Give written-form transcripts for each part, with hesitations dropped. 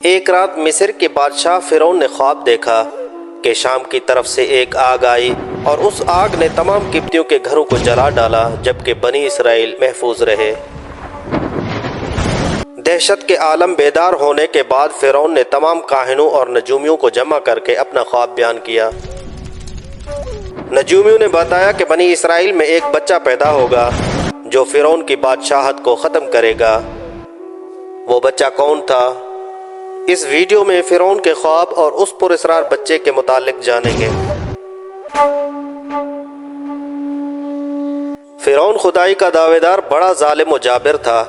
ایک رات مصر کے بادشاہ فرعون نے خواب دیکھا کہ شام کی طرف سے ایک آگ آئی اور اس آگ نے تمام قبطیوں کے گھروں کو جلا ڈالا، جبکہ بنی اسرائیل محفوظ رہے۔ دہشت کے عالم بیدار ہونے کے بعد فرعون نے تمام کاہنوں اور نجومیوں کو جمع کر کے اپنا خواب بیان کیا۔ نجومیوں نے بتایا کہ بنی اسرائیل میں ایک بچہ پیدا ہوگا جو فرعون کی بادشاہت کو ختم کرے گا۔ وہ بچہ کون تھا؟ اس ویڈیو میں فرعون کے خواب اور اس پراسرار بچے کے متعلق جانیں گے۔ فرعون خدائی کا دعوے دار بڑا ظالم و جابر تھا۔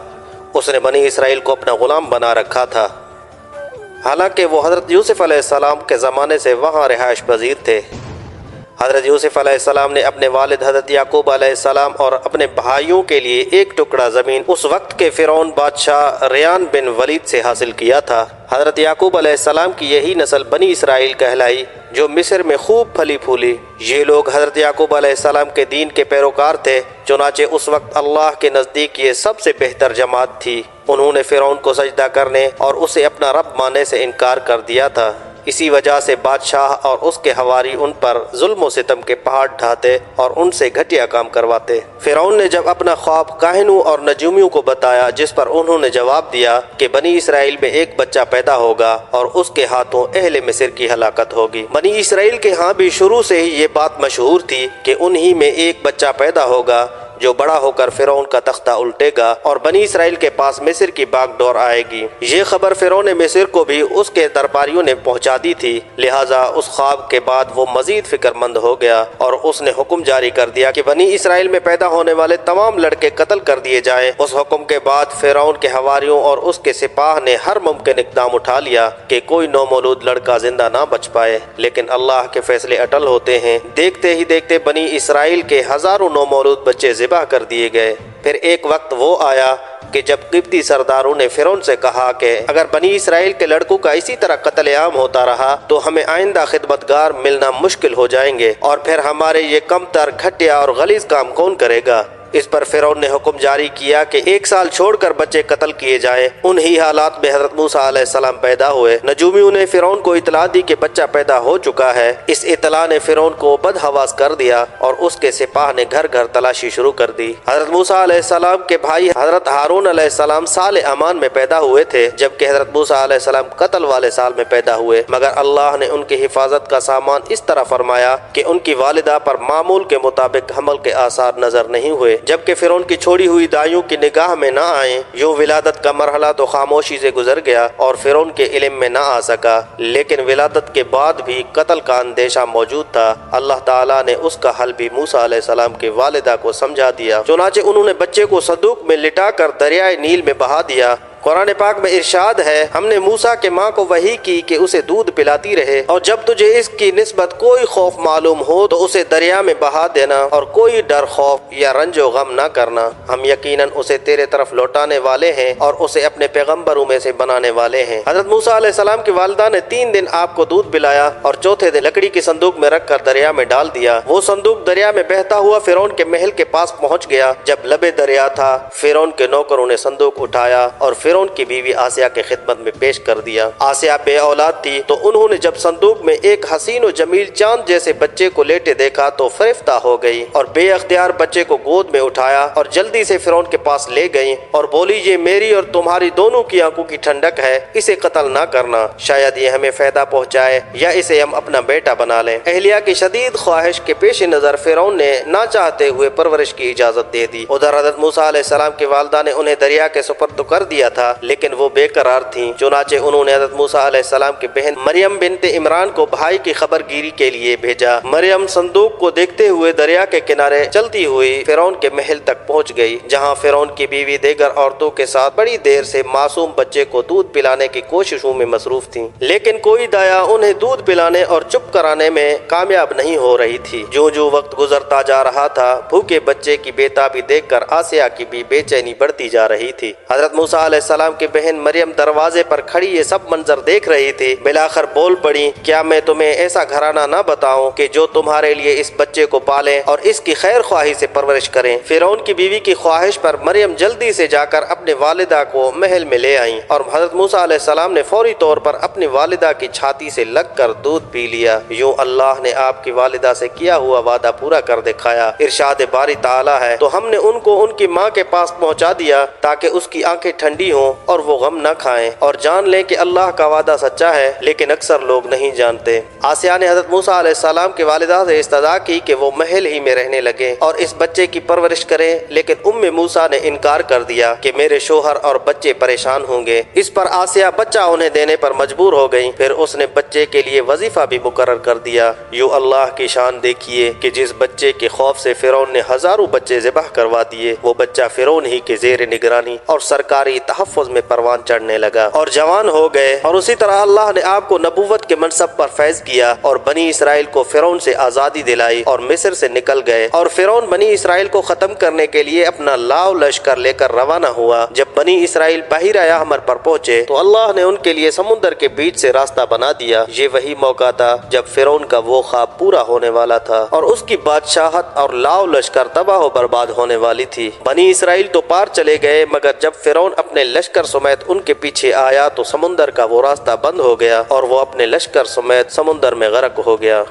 اس نے بنی اسرائیل کو اپنا غلام بنا رکھا تھا، حالانکہ وہ حضرت یوسف علیہ السلام کے زمانے سے وہاں رہائش پذیر تھے۔ حضرت یوسف علیہ السلام نے اپنے والد حضرت یعقوب علیہ السلام اور اپنے بھائیوں کے لیے ایک ٹکڑا زمین اس وقت کے فرعون بادشاہ ریان بن ولید سے حاصل کیا تھا۔ حضرت یعقوب علیہ السلام کی یہی نسل بنی اسرائیل کہلائی جو مصر میں خوب پھلی پھولی۔ یہ لوگ حضرت یعقوب علیہ السلام کے دین کے پیروکار تھے، چنانچہ اس وقت اللہ کے نزدیک یہ سب سے بہتر جماعت تھی۔ انہوں نے فرعون کو سجدہ کرنے اور اسے اپنا رب ماننے سے انکار کر دیا تھا۔ اسی وجہ سے بادشاہ اور اس کے حواری ان پر ظلم و ستم کے پہاڑ ڈھاتے اور ان سے گھٹیا کام کرواتے۔ فرعون نے جب اپنا خواب کاہنوں اور نجومیوں کو بتایا، جس پر انہوں نے جواب دیا کہ بنی اسرائیل میں ایک بچہ پیدا ہوگا اور اس کے ہاتھوں اہل مصر کی ہلاکت ہوگی۔ بنی اسرائیل کے ہاں بھی شروع سے ہی یہ بات مشہور تھی کہ انہی میں ایک بچہ پیدا ہوگا جو بڑا ہو کر فرعون کا تختہ الٹے گا اور بنی اسرائیل کے پاس مصر کی باغ ڈور آئے گی۔ یہ خبر فرعون مصر کو بھی اس کے درباریوں نے پہنچا دی تھی، لہٰذا اس خواب کے بعد وہ مزید فکر مند ہو گیا اور اس نے حکم جاری کر دیا کہ بنی اسرائیل میں پیدا ہونے والے تمام لڑکے قتل کر دیے جائیں۔ اس حکم کے بعد فرعون کے حواریوں اور اس کے سپاہ نے ہر ممکن اقدام اٹھا لیا کہ کوئی نومولود لڑکا زندہ نہ بچ پائے، لیکن اللہ کے فیصلے اٹل ہوتے ہیں۔ دیکھتے ہی دیکھتے بنی اسرائیل کے ہزاروں نومولود بچے ذبح کر دیے گئے۔ پھر ایک وقت وہ آیا کہ جب قبطی سرداروں نے فرعون سے کہا کہ اگر بنی اسرائیل کے لڑکوں کا اسی طرح قتل عام ہوتا رہا تو ہمیں آئندہ خدمتگار ملنا مشکل ہو جائیں گے، اور پھر ہمارے یہ کم تر، گھٹیا اور غلیظ کام کون کرے گا؟ اس پر فرعون نے حکم جاری کیا کہ 1 سال چھوڑ کر بچے قتل کیے جائیں۔ انہی حالات میں حضرت موسیٰ علیہ السلام پیدا ہوئے۔ نجومیوں نے فرعون کو اطلاع دی کہ بچہ پیدا ہو چکا ہے۔ اس اطلاع نے فرعون کو بدحواس کر دیا اور اس کے سپاہ نے گھر گھر تلاشی شروع کر دی۔ حضرت موسیٰ علیہ السلام کے بھائی حضرت ہارون علیہ السلام سال امان میں پیدا ہوئے تھے، جبکہ حضرت موسیٰ علیہ السلام قتل والے سال میں پیدا ہوئے، مگر اللہ نے ان کی حفاظت کا سامان اس طرح فرمایا کہ ان کی والدہ پر معمول کے مطابق حمل کے آثار نظر نہیں ہوئے، جبکہ فرعون کی چھوڑی ہوئی دائیوں کی نگاہ میں نہ آئیں۔ یوں ولادت کا مرحلہ تو خاموشی سے گزر گیا اور فرعون کے علم میں نہ آ سکا، لیکن ولادت کے بعد بھی قتل کا اندیشہ موجود تھا۔ اللہ تعالیٰ نے اس کا حل بھی موسیٰ علیہ السلام کی والدہ کو سمجھا دیا، چنانچہ انہوں نے بچے کو صندوق میں لٹا کر دریائے نیل میں بہا دیا۔ قرآن پاک میں ارشاد ہے، ہم نے موسیٰ کے ماں کو وحی کی کہ اسے دودھ پلاتی رہے، اور جب تجھے اس کی نسبت کوئی خوف معلوم ہو تو اسے دریا میں بہا دینا اور کوئی ڈر، خوف یا رنج و غم نہ کرنا، ہم یقیناً اسے تیرے طرف لوٹانے والے ہیں اور اسے اپنے پیغمبروں میں سے بنانے والے ہیں۔ حضرت موسیٰ علیہ السلام کی والدہ نے 3 دن آپ کو دودھ پلایا اور چوتھے دن لکڑی کی صندوق میں رکھ کر دریا میں ڈال دیا۔ وہ صندوق دریا میں بہتا ہوا فرعون کے محل کے پاس پہنچ گیا۔ جب لبے دریا تھا، فرعون کے نوکروں نے صندوق اٹھایا اور فرعون کی بیوی آسیہ کے خدمت میں پیش کر دیا۔ آسیہ بے اولاد تھی، تو انہوں نے جب صندوق میں ایک حسین و جمیل چاند جیسے بچے کو لیٹے دیکھا تو فریفتہ ہو گئی اور بے اختیار بچے کو گود میں اٹھایا اور جلدی سے فرعون کے پاس لے گئی اور بولی، یہ میری اور تمہاری دونوں کی آنکھوں کی ٹھنڈک ہے، اسے قتل نہ کرنا، شاید یہ ہمیں فائدہ پہنچائے یا اسے ہم اپنا بیٹا بنا لیں۔ اہلیہ کی شدید خواہش کے پیش نظر فرعون نے نہ چاہتے ہوئے پرورش کی اجازت دے دی۔ ادھر حضرت موسیٰ علیہ السلام کی والدہ نے انہیں دریا کے سپرد کر دیا تھا، لیکن وہ بے قرار تھیں، چنانچہ انہوں نے حضرت موسیٰ علیہ السلام کی بہن مریم بنت عمران کو بھائی کی خبر گیری کے لیے بھیجا۔ مریم صندوق کو دیکھتے ہوئے دریا کے کنارے چلتی ہوئی فرعون کے محل تک پہنچ گئی، جہاں فرعون کی بیوی دیگر عورتوں کے ساتھ بڑی دیر سے معصوم بچے کو دودھ پلانے کی کوششوں میں مصروف تھیں، لیکن کوئی دایا انہیں دودھ پلانے اور چپ کرانے میں کامیاب نہیں ہو رہی تھی۔ جو جو وقت گزرتا جا رہا تھا، بھوکے بچے کی بے تابی دیکھ کر آسیہ کی بھی بے چینی بڑھتی جا رہی تھی۔ حضرت موسیٰ علیہ السلام السلام کی بہن مریم دروازے پر کھڑی یہ سب منظر دیکھ رہی تھی۔ بالآخر بول پڑی، کیا میں تمہیں ایسا گھرانہ نہ بتاؤں کہ جو تمہارے لیے اس بچے کو پالے اور اس کی خیر خواہی سے پرورش کریں؟ فرعون کی بیوی کی خواہش پر مریم جلدی سے جا کر اپنے والدہ کو محل میں لے آئیں اور حضرت موسیٰ علیہ السلام نے فوری طور پر اپنی والدہ کی چھاتی سے لگ کر دودھ پی لیا۔ یوں اللہ نے آپ کی والدہ سے کیا ہوا وعدہ پورا کر دکھایا۔ ارشاد باری تعالیٰ ہے، تو ہم نے ان کو ان کی ماں کے پاس پہنچا دیا تاکہ اس کی آنکھیں ٹھنڈی ہوں اور وہ غم نہ کھائیں، اور جان لیں کہ اللہ کا وعدہ سچا ہے، لیکن اکثر لوگ نہیں جانتے۔ آسیہ نے حضرت موسیٰ علیہ السلام کی والدہ سے استدعا کی کہ وہ محل ہی میں رہنے لگے اور اس بچے کی پرورش کریں، لیکن موسیٰ نے انکار کر دیا کہ میرے شوہر اور بچے پریشان ہوں گے۔ اس پر آسیہ بچہ انہیں دینے پر مجبور ہو گئی۔ پھر اس نے بچے کے لیے وظیفہ بھی مقرر کر دیا۔ یوں اللہ کی شان دیکھیے کہ جس بچے کے خوف سے فرعون نے ہزاروں بچے ذبح کروا دیے، وہ بچہ فرعون ہی کے زیر نگرانی اور سرکاری تحفظ میں پروان چڑھنے لگا اور جوان ہو گئے۔ اور اسی طرح اللہ نے آپ کو نبوت کے منصب پر فیض کیا اور بنی اسرائیل کو فرعون سے آزادی دلائی اور مصر سے نکل گئے، اور فرعون بنی اسرائیل کو ختم کرنے کے لیے اپنا لاؤ لشکر لے کر روانہ ہوا۔ جب بنی اسرائیل بحیرہ احمر پر پہنچے تو اللہ نے ان کے لیے سمندر کے بیچ سے راستہ بنا دیا۔ یہ وہی موقع تھا جب فرعون کا وہ خواب پورا ہونے والا تھا اور اس کی بادشاہت اور لاؤ لشکر تباہ و برباد ہونے والی تھی۔ بنی اسرائیل تو پار چلے گئے، مگر جب فرعون اپنے لشکر سمیت ان کے پیچھے آیا تو سمندر کا وہ راستہ بند ہو گیا اور وہ اپنے لشکر سمیت سمندر میں غرق ہو گیا۔